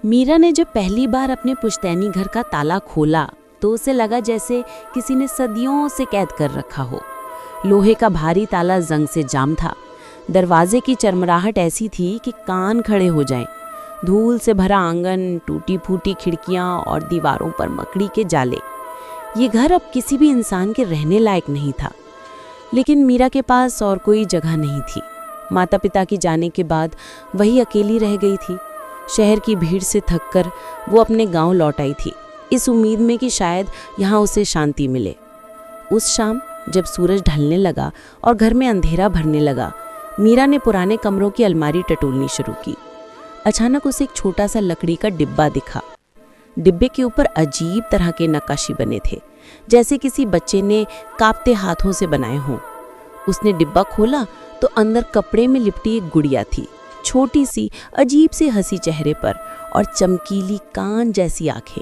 मीरा ने जब पहली बार अपने पुश्तैनी घर का ताला खोला तो उसे लगा जैसे किसी ने सदियों से कैद कर रखा हो। लोहे का भारी ताला जंग से जाम था। दरवाजे की चरमराहट ऐसी थी कि कान खड़े हो जाएं। धूल से भरा आंगन, टूटी फूटी खिड़कियां और दीवारों पर मकड़ी के जाले। ये घर अब किसी भी इंसान के रहने लायक नहीं था। लेकिन मीरा के पास और कोई जगह नहीं थी। माता पिता के जाने के बाद वही अकेली रह गई थी। शहर की भीड़ से थककर वो अपने गांव लौट आई थी, इस उम्मीद में कि शायद यहाँ उसे शांति मिले। उस शाम जब सूरज ढलने लगा और घर में अंधेरा भरने लगा, मीरा ने पुराने कमरों की अलमारी टटोलनी शुरू की। अचानक उसे एक छोटा सा लकड़ी का डिब्बा दिखा। डिब्बे के ऊपर अजीब तरह के नक्काशी बने थे, जैसे किसी बच्चे ने कांपते हाथों से बनाए हों। उसने डिब्बा खोला तो अंदर कपड़े में लिपटी एक गुड़िया थी, छोटी सी, अजीब से हंसी चेहरे पर और चमकीली कान जैसी आंखें।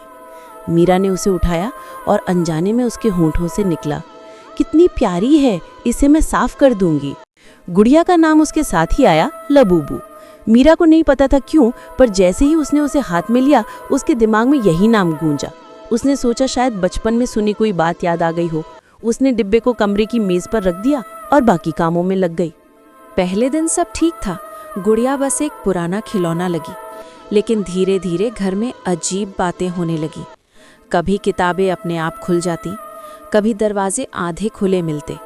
मीरा ने उसे उठाया और अनजाने में उसके होंठों से निकला, कितनी प्यारी है, इसे मैं साफ कर दूंगी। गुड़िया का नाम उसके साथ ही आया, लबूबू। मीरा को नहीं पता था क्यों, पर जैसे ही उसने उसे हाथ में लिया उसके दिमाग में यही नाम गूंजा। उसने सोचा शायद बचपन में सुनी कोई बात याद आ गई हो। उसने डिब्बे को कमरे की मेज पर रख दिया और बाकी कामों में लग गई। पहले दिन सब ठीक था, गुड़िया बस एक पुराना खिलौना लगी। लेकिन धीरे धीरे घर में अजीब बातें होने लगी। कभी किताबें अपने आप खुल जाती, कभी दरवाजे आधे खुले मिलते।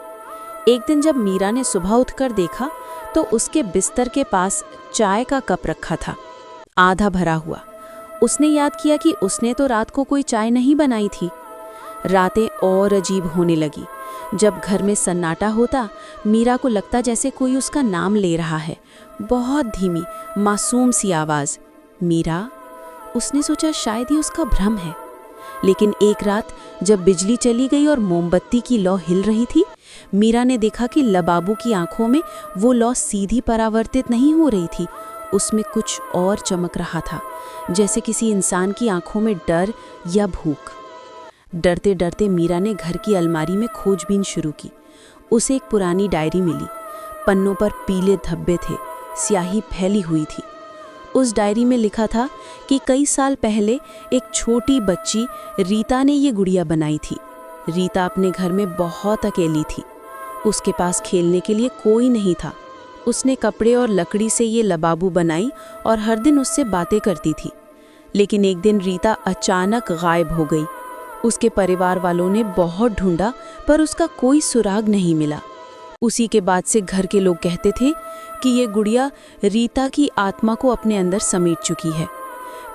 एक दिन जब मीरा ने सुबह उठकर देखा तो उसके बिस्तर के पास चाय का कप रखा था, आधा भरा हुआ। उसने याद किया कि उसने तो रात को कोई चाय नहीं बनाई थी। रातें और अजीब होने लगी। जब घर में सन्नाटा होता, मीरा को लगता जैसे कोई उसका नाम ले रहा है, बहुत धीमी, मासूम सी आवाज़, मीरा। उसने सोचा शायद ही उसका भ्रम है। लेकिन एक रात जब बिजली चली गई और मोमबत्ती की लौ हिल रही थी, मीरा ने देखा कि लबाबू की आंखों में वो लौ सीधी परावर्तित नहीं हो रही थी, उसमें कुछ और चमक रहा था, जैसे किसी इंसान की आंखों में डर या भूख। डरते डरते मीरा ने घर की अलमारी में खोजबीन शुरू की। उसे एक पुरानी डायरी मिली। पन्नों पर पीले धब्बे थे, स्याही फैली हुई थी। उस डायरी में लिखा था कि कई साल पहले एक छोटी बच्ची रीता ने ये गुड़िया बनाई थी। रीता अपने घर में बहुत अकेली थी। उसके पास खेलने के लिए कोई नहीं था। उसने कपड़े और लकड़ी से ये लबाबू बनाई और हर दिन उससे बातें करती थी। लेकिन एक दिन रीता अचानक गायब हो गई। उसके परिवार वालों ने बहुत ढूंढा पर उसका कोई सुराग नहीं मिला। उसी के बाद से घर के लोग कहते थे कि ये गुड़िया रीता की आत्मा को अपने अंदर समेट चुकी है।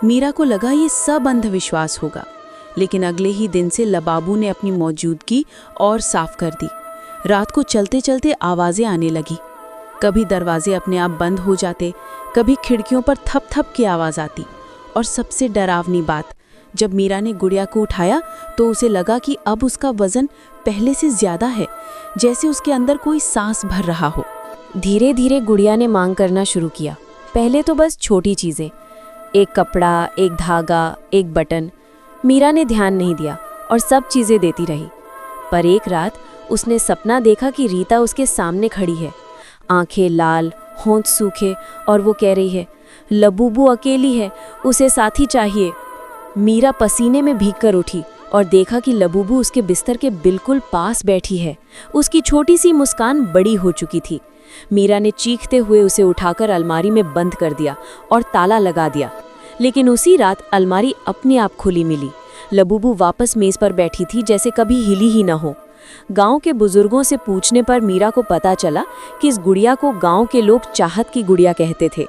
मीरा को लगा ये सब अंधविश्वास होगा, लेकिन अगले ही दिन से लबाबू ने अपनी मौजूदगी और साफ कर दी। रात को चलते चलते आवाज़ें आने लगी। कभी दरवाजे अपने आप बंद हो जाते, कभी खिड़कियों पर थप थप की आवाज़ आती। और सबसे डरावनी बात, जब मीरा ने गुड़िया को उठाया तो उसे लगा कि अब उसका वजन पहले से ज़्यादा है, जैसे उसके अंदर कोई सांस भर रहा हो। धीरे धीरे गुड़िया ने मांग करना शुरू किया। पहले तो बस छोटी चीज़ें, एक कपड़ा, एक धागा, एक बटन। मीरा ने ध्यान नहीं दिया और सब चीज़ें देती रही। पर एक रात उसने सपना देखा कि रीता उसके सामने खड़ी है, आंखें लाल, होंठ सूखे, और वो कह रही है, लबूबू अकेली है, उसे साथी चाहिए। मीरा पसीने में भीगकर उठी और देखा कि लबूबू उसके बिस्तर के बिल्कुल पास बैठी है। उसकी छोटी सी मुस्कान बड़ी हो चुकी थी। मीरा ने चीखते हुए उसे उठाकर अलमारी में बंद कर दिया और ताला लगा दिया। लेकिन उसी रात अलमारी अपने आप खुली मिली। लबूबू वापस मेज पर बैठी थी, जैसे कभी हिली ही न हो। गांव के बुजुर्गों से पूछने पर मीरा को पता चला कि इस गुड़िया को गांव के लोग चाहत की गुड़िया कहते थे।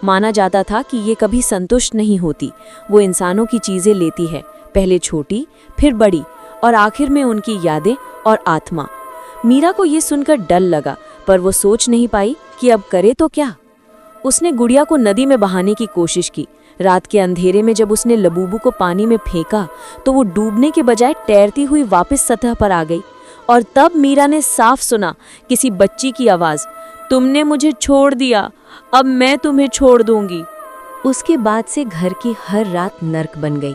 माना जाता था कि ये कभी संतुष्ट नहीं होती, वो इंसानों की चीज़ें लेती है, पहले छोटी फिर बड़ी और आखिर में उनकी यादें और आत्मा। मीरा को ये सुनकर डर लगा, पर वो सोच नहीं पाई कि अब करे तो क्या। उसने गुड़िया को नदी में बहाने की कोशिश की। रात के अंधेरे में जब उसने लबूबू को पानी में फेंका तो वो डूबने के बजाय तैरती हुई वापस सतह पर आ गई। और तब मीरा ने साफ सुना किसी बच्ची की आवाज़, तुमने मुझे छोड़ दिया, अब मैं तुम्हें छोड़ दूंगी। उसके बाद से घर की हर रात नर्क बन गई।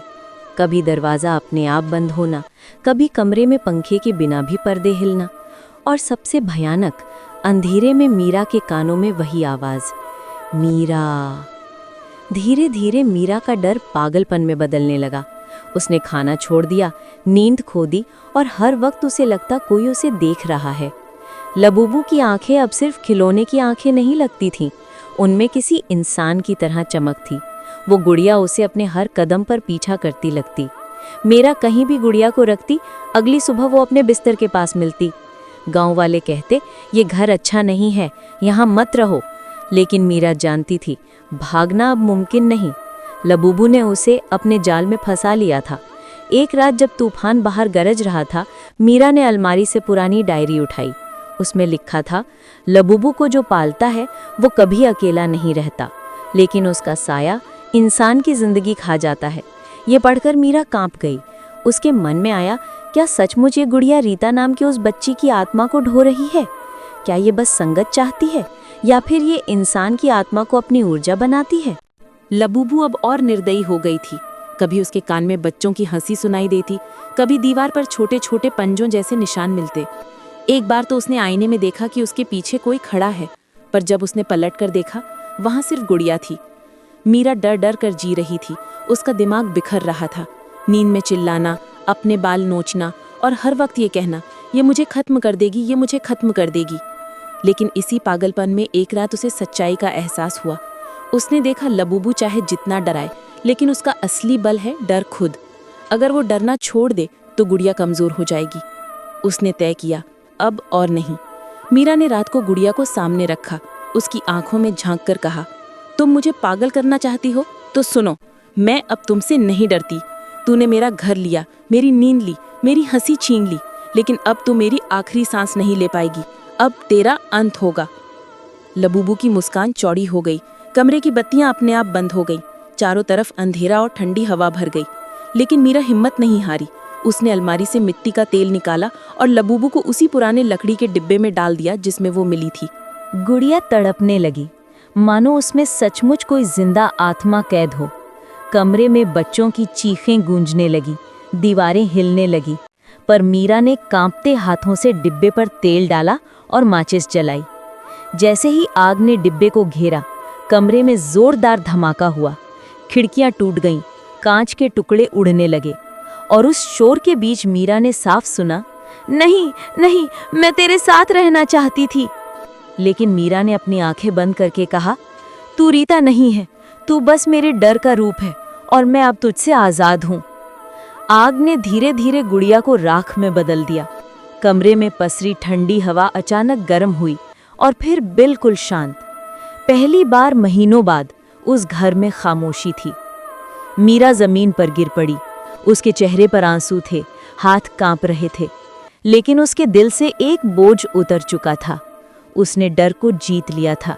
कभी दरवाज़ा अपने आप बंद होना, कभी कमरे में पंखे के बिना भी पर्दे हिलना, और सबसे भयानक, अंधेरे में मीरा के कानों में वही आवाज़, मीरा। धीरे धीरे मीरा का डर पागलपन में बदलने लगा। उसने खाना छोड़ दिया, नींद खो दी और हर वक्त उसे लगता कोई उसे देख रहा है। लबूबू की आंखें अब सिर्फ खिलौने की आंखें नहीं लगती थीं, उनमें किसी इंसान की तरह चमक थी। वो गुड़िया उसे अपने हर कदम पर पीछा करती लगती। मीरा कहीं भी गुड़िया को रखती, अगली सुबह वो अपने बिस्तर के पास मिलती। गांव वाले कहते, ये घर अच्छा नहीं है, यहाँ मत रहो। लेकिन मीरा जानती थी भागना अब मुमकिन नहीं। लबूबू ने उसे अपने जाल में फंसा लिया था। एक रात जब तूफान बाहर गरज रहा था, मीरा ने अलमारी से पुरानी डायरी उठाई। उसमें लिखा था, लबूबू को जो पालता है वो कभी अकेला नहीं रहता, लेकिन उसका साया इंसान की जिंदगी खा जाता है। ये पढ़कर मीरा कांप गई। उसके मन में आया, क्या सचमुच ये गुड़िया रीता नाम की उस बच्ची की आत्मा को ढो रही है? क्या ये बस संगत चाहती है या फिर ये इंसान की आत्मा को अपनी ऊर्जा बनाती है? लबूबू अब और निर्दयी हो गई थी। कभी उसके कान में बच्चों की हंसी सुनाई देती, कभी दीवार पर छोटे छोटे पंजों जैसे निशान मिलते। एक बार तो उसने आईने में देखा कि उसके पीछे कोई खड़ा है, पर जब उसने पलट कर देखा, वहां सिर्फ गुड़िया थी। मीरा डर डर कर जी रही थी। उसका दिमाग बिखर रहा था। नींद में चिल्लाना, अपने बाल नोचना और हर वक्त ये कहना, ये मुझे खत्म कर देगी, ये मुझे खत्म कर देगी। लेकिन इसी पागलपन में एक रात उसे सच्चाई का एहसास हुआ। उसने देखा लबूबू चाहे जितना डराए, लेकिन उसका असली बल है डर खुद। अगर वो डरना छोड़ दे तो गुड़िया कमजोर हो जाएगी। उसने तय किया, अब और नहीं। मीरा ने रात को गुड़िया को सामने रखा, उसकी आंखों में झांक कर कहा, तुम मुझे पागल करना चाहती हो तो सुनो, मैं अब तुमसे नहीं डरती। तूने मेरा घर लिया, मेरी नींद ली, मेरी हंसी छीन ली, लेकिन अब तू मेरी आखिरी सांस नहीं ले पाएगी। अब तेरा अंत होगा। लबूबू की मुस्कान चौड़ी हो गई। कमरे की बत्तियां अपने आप बंद हो गई। चारों तरफ अंधेरा और ठंडी हवा भर गई। लेकिन मीरा हिम्मत नहीं हारी। उसने अलमारी से मिट्टी का तेल निकाला और लबूबू को उसी पुराने लकड़ी के डिब्बे में डाल दिया जिसमें वो मिली थी। गुड़िया तड़पने लगी, मानो उसमें सचमुच कोई जिंदा आत्मा कैद हो। कमरे में बच्चों की चीखें गूंजने लगी, दीवारें हिलने लगी, पर मीरा ने कांपते हाथों से डिब्बे पर तेल डाला और माचिस जलाई। जैसे ही आग ने डिब्बे को घेरा, कमरे में जोरदार धमाका हुआ। खिड़कियां टूट गईं, कांच के टुकड़े उड़ने लगे और उस शोर के बीच मीरा ने साफ सुना, नहीं नहीं, मैं तेरे साथ रहना चाहती थी। लेकिन मीरा ने अपनी आंखें बंद करके कहा, तू रीता नहीं है, तू बस मेरे डर का रूप है और मैं अब तुझसे आजाद हूं। आग ने धीरे धीरे गुड़िया को राख में बदल दिया। कमरे में पसरी ठंडी हवा अचानक गर्म हुई और फिर बिल्कुल शांत। पहली बार महीनों बाद उस घर में खामोशी थी। मीरा जमीन पर गिर पड़ी। उसके चेहरे पर आंसू थे, हाथ कांप रहे थे, लेकिन उसके दिल से एक बोझ उतर चुका था। उसने डर को जीत लिया था।